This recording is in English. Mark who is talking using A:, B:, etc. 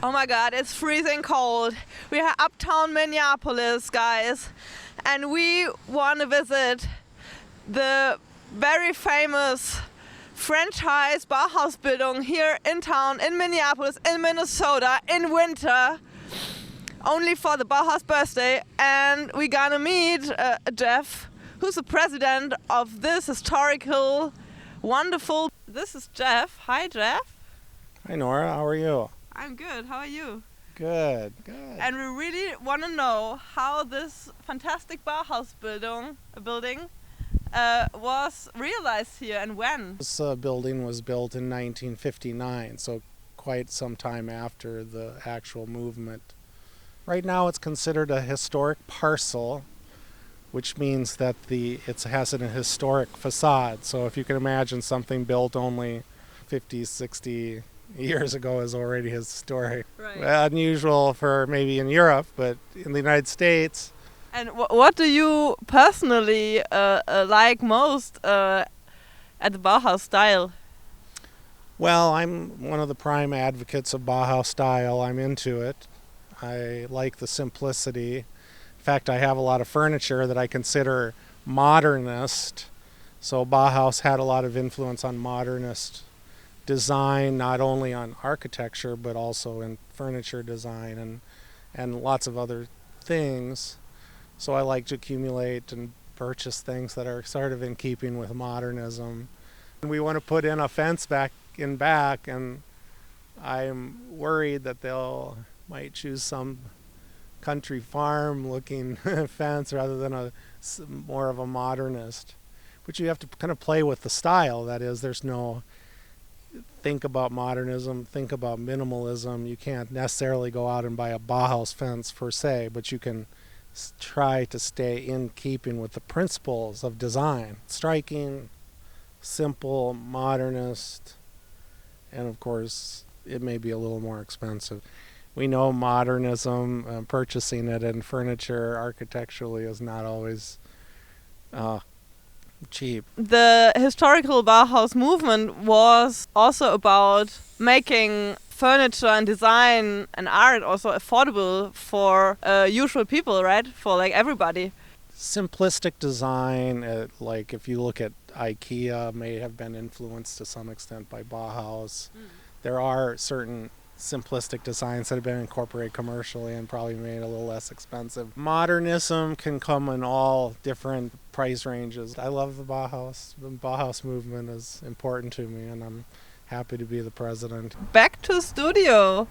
A: Oh my god, it's freezing cold. We are uptown Minneapolis, guys, and we want to visit the very famous franchise Bauhaus building here in town in Minneapolis, in Minnesota, in winter, only for the Bauhaus birthday. And we're gonna meet Jeff, who's the president of this historical, wonderful. This is Jeff. Hi, Jeff.
B: Hi, Nora. How are you?
A: I'm good. How are you?
B: Good.
A: And we really want to know how this fantastic Bauhaus building was realized here and when.
B: This building was built in 1959, so quite some time after the actual movement. Right now it's considered a historic parcel, which means that it has an historic facade. So if you can imagine something built only 50, 60 years ago is already historic.
A: Right.
B: Unusual for maybe in Europe, but in the United States.
A: And what do you personally like most at the Bauhaus style?
B: Well, I'm one of the prime advocates of Bauhaus style. I'm into it. I like the simplicity. In fact, I have a lot of furniture that I consider modernist. So Bauhaus had a lot of influence on modernist design, not only on architecture, but also in furniture design and lots of other things. So I like to accumulate and purchase things that are sort of in keeping with modernism. And we want to put in a fence back, and I'm worried that might choose some country farm looking fence rather than more of a modernist. But you have to kind of play with the style. That is, there's no think about modernism, think about minimalism. You can't necessarily go out and buy a Bauhaus fence per se, but you can try to stay in keeping with the principles of design. Striking, simple, modernist, and of course it may be a little more expensive. We know modernism, purchasing it in furniture architecturally is not always cheap.
A: The historical Bauhaus movement was also about making furniture and design and art also affordable for usual people, right? For like everybody.
B: Simplistic design, like if you look at IKEA, may have been influenced to some extent by Bauhaus. There are certain simplistic designs that have been incorporated commercially and probably made a little less expensive. Modernism can come in all different price ranges. I love the Bauhaus. The Bauhaus movement is important to me, and I'm happy to be the president.
A: Back to studio.